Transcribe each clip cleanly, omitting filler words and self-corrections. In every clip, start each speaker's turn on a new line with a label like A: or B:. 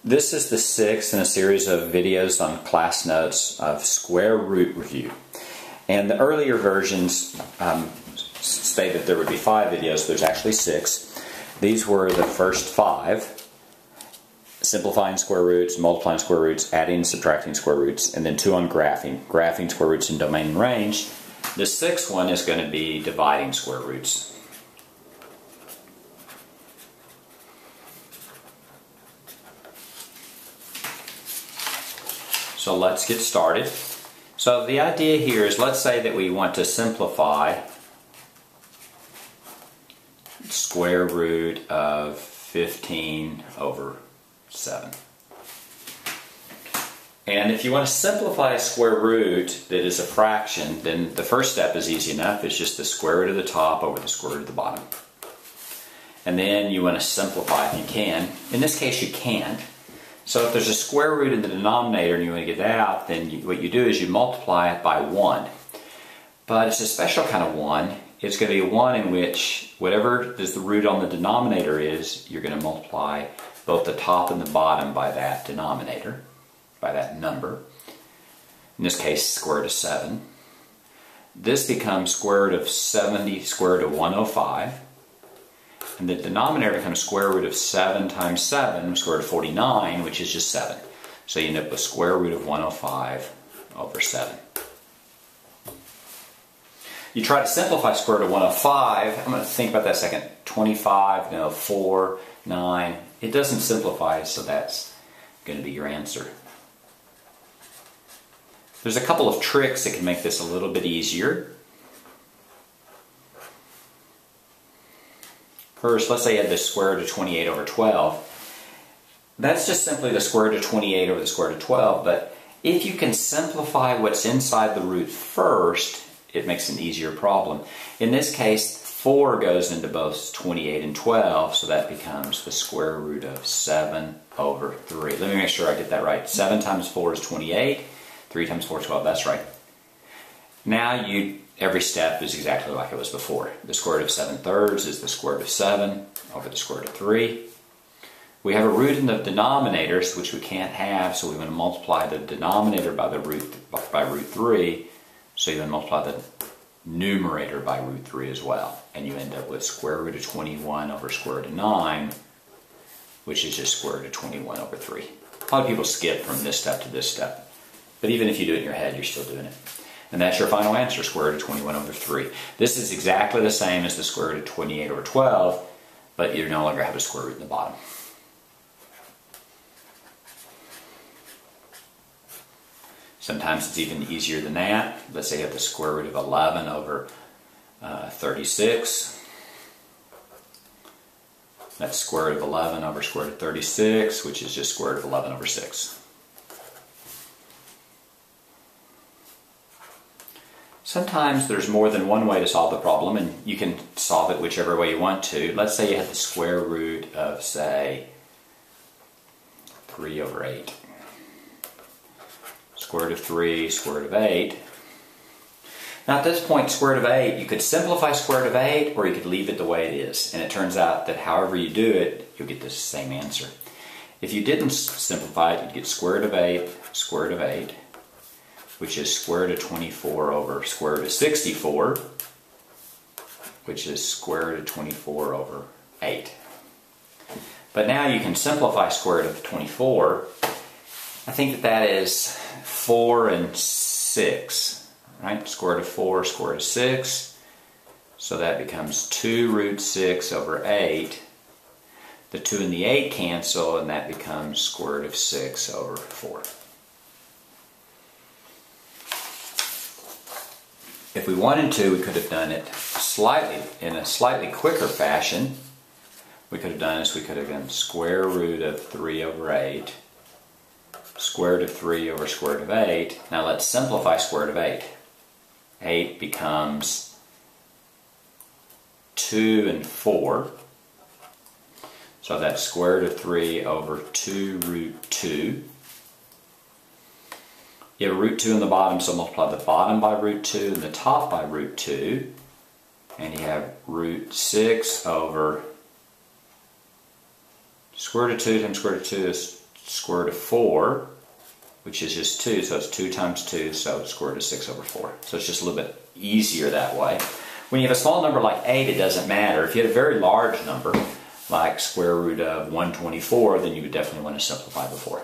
A: This is the sixth in a series of videos on class notes of square root review. And the earlier versions stated there would be 5 videos. There's actually 6. These were the first 5. Simplifying square roots, multiplying square roots, adding and subtracting square roots, and then 2 on graphing. Graphing square roots in domain and range. The 6th one is going to be dividing square roots. So let's get started. So the idea here is, let's say that we want to simplify square root of 15 over 7. And if you want to simplify a square root that is a fraction, then the first step is easy enough. It's just the square root of the top over the square root of the bottom. And then you want to simplify if you can. In this case you can't. So if there's a square root in the denominator and you want to get that out, then what you do is you multiply it by 1. But it's a special kind of 1. It's going to be a 1 in which whatever the root on the denominator is, you're going to multiply both the top and the bottom by that denominator, by that number. In this case, square root of 7. This becomes square root of 70, square root of 105. And the denominator becomes square root of 7 times 7, square root of 49, which is just 7. So you end up with square root of 105 over 7. You try to simplify square root of 105. I'm going to think about that a second. 25, no, 4, 9. It doesn't simplify, so that's going to be your answer. There's a couple of tricks that can make this a little bit easier. First, let's say you had the square root of 28 over 12. That's just simply the square root of 28 over the square root of 12, but if you can simplify what's inside the root first, it makes an easier problem. In this case, 4 goes into both 28 and 12, so that becomes the square root of 7 over 3. Let me make sure I get that right. 7 times 4 is 28, 3 times 4 is 12, that's right. Now every step is exactly like it was before. The square root of 7/3 is the square root of 7 over the square root of 3. We have a root in the denominators, which we can't have, so we want to multiply the denominator by root 3. So you want to multiply the numerator by root 3 as well. And you end up with square root of 21 over square root of 9, which is just square root of 21 over 3. A lot of people skip from this step to this step. But even if you do it in your head, you're still doing it. And that's your final answer, square root of 21 over 3. This is exactly the same as the square root of 28 over 12, but you no longer have a square root in the bottom. Sometimes it's even easier than that. Let's say you have the square root of 11 over 36. That's square root of 11 over square root of 36, which is just square root of 11 over 6. Sometimes there's more than one way to solve the problem, and you can solve it whichever way you want to. Let's say you have the square root of, say, 3 over 8. Square root of 3, square root of 8. Now at this point, square root of 8, you could simplify square root of 8, or you could leave it the way it is. And it turns out that however you do it, you'll get the same answer. If you didn't simplify it, you'd get square root of 8, square root of 8, which is square root of 24 over square root of 64, which is square root of 24 over 8. But now you can simplify square root of 24. I think that is 4 and 6, right? Square root of 4, square root of 6. So that becomes 2 root 6 over 8. The 2 and the 8 cancel, and that becomes square root of 6 over 4. If we wanted to, we could have done it in a slightly quicker fashion. We could have done this. We could have done square root of 3 over 8, square root of 3 over square root of 8. Now let's simplify square root of 8. 8 becomes 2 and 4. So that's square root of 3 over 2 root 2. You have a root 2 in the bottom, so multiply the bottom by root 2 and the top by root 2. And you have root 6 over square root of 2 times square root of 2 is square root of 4, which is just 2, so it's 2 times 2, so square root of 6 over 4. So it's just a little bit easier that way. When you have a small number like 8, it doesn't matter. If you had a very large number, like square root of 124, then you would definitely want to simplify before.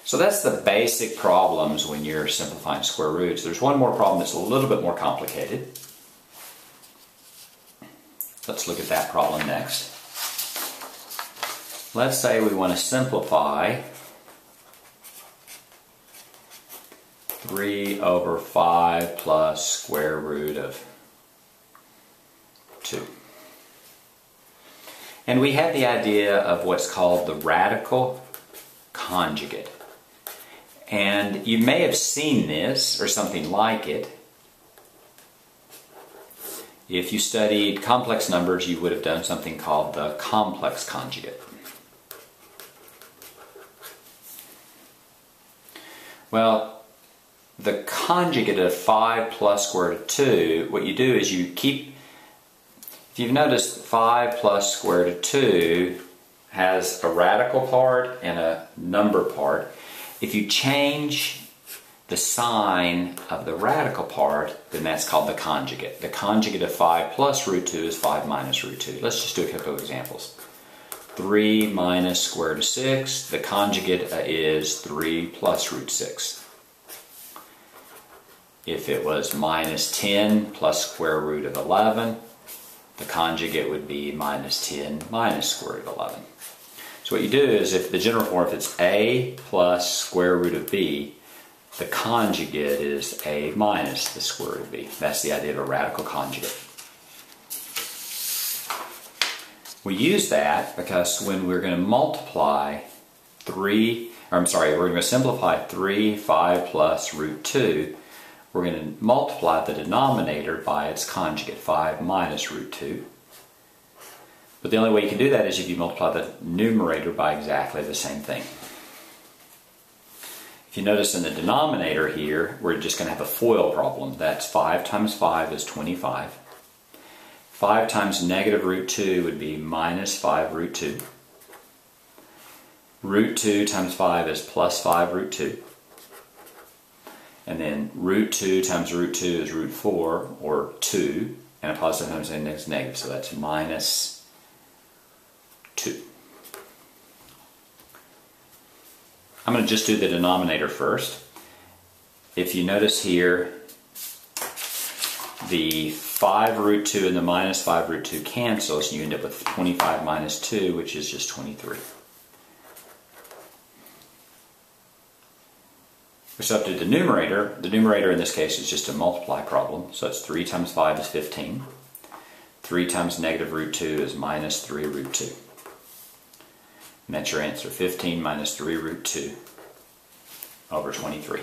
A: So that's the basic problems when you're simplifying square roots. There's one more problem that's a little bit more complicated. Let's look at that problem next. Let's say we want to simplify 3 over 5 plus square root of 2. And we have the idea of what's called the radical conjugate. And you may have seen this or something like it. If you studied complex numbers, you would have done something called the complex conjugate. Well, the conjugate of 5 plus square root of 2, what you do is you keep, if you've noticed, 5 plus square root of 2 has a radical part and a number part. If you change the sign of the radical part, then that's called the conjugate. The conjugate of 5 plus root 2 is 5 minus root 2. Let's just do a couple of examples. 3 minus square root of 6. The conjugate is 3 plus root 6. If it was minus 10 plus square root of 11, the conjugate would be minus 10 minus square root of 11. So what you do is, if the general form, if it's a plus square root of b, the conjugate is a minus the square root of b. That's the idea of a radical conjugate. We use that because when we're going to multiply we're going to simplify 3, 5 plus root 2, we're going to multiply the denominator by its conjugate, 5 minus root 2. But the only way you can do that is if you multiply the numerator by exactly the same thing. If you notice in the denominator here, we're just going to have a FOIL problem. That's 5 times 5 is 25. 5 times negative root 2 would be minus 5 root 2. Root 2 times 5 is plus 5 root 2. And then root 2 times root 2 is root 4, or 2. And a positive times a negative, so that's minus 2. I'm going to just do the denominator first. If you notice here, the 5 root 2 and the minus 5 root 2 cancels, and you end up with 25 minus 2, which is just 23. We still have to do the numerator. The numerator in this case is just a multiply problem, so it's 3 times 5 is 15. 3 times negative root 2 is minus 3 root 2. And that's your answer, 15 minus 3 root 2 over 23.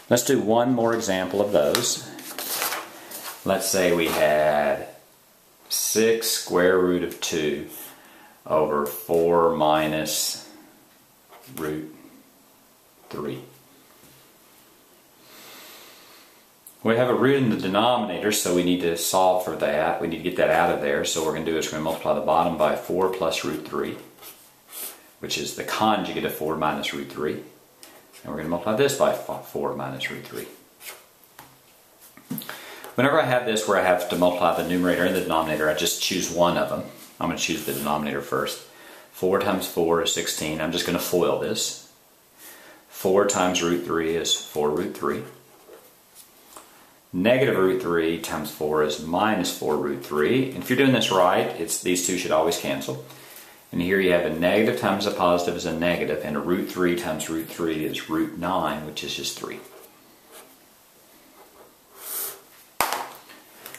A: Let's do one more example of those. Let's say we had 6 square root of 2 over 4 minus root 3. We have a root in the denominator, so we need to solve for that. We need to get that out of there. So what we're going to do is we're going to multiply the bottom by 4 plus root 3, which is the conjugate of 4 minus root 3. And we're going to multiply this by 4 minus root 3. Whenever I have this where I have to multiply the numerator and the denominator, I just choose one of them. I'm going to choose the denominator first. 4 times 4 is 16. I'm just going to FOIL this. 4 times root 3 is 4 root 3. Negative root 3 times 4 is minus 4 root 3. And if you're doing this right, these two should always cancel. And here you have a negative times a positive is a negative, and a root 3 times root 3 is root 9, which is just 3.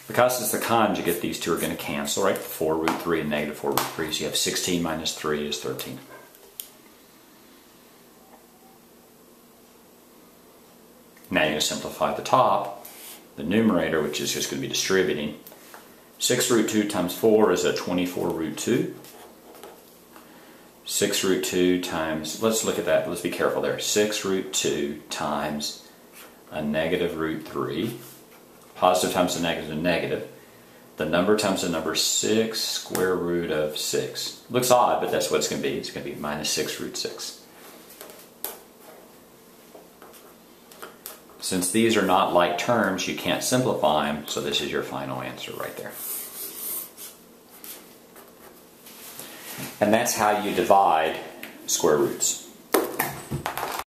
A: Because it's the conjugate, these two are going to cancel, right? 4 root 3 and negative 4 root 3. So you have 16 minus 3 is 13. Now you're going to simplify the top. The numerator, which is just going to be distributing. 6 root 2 times 4 is a 24 root 2. 6 root 2 times, let's look at that, let's be careful there. 6 root 2 times a negative root 3 Positive times the negative is a negative. The number times the number 6, square root of 6. Looks odd, but that's what it's going to be. It's going to be minus 6 root 6. Since these are not like terms, you can't simplify them, so this is your final answer right there. And that's how you divide square roots.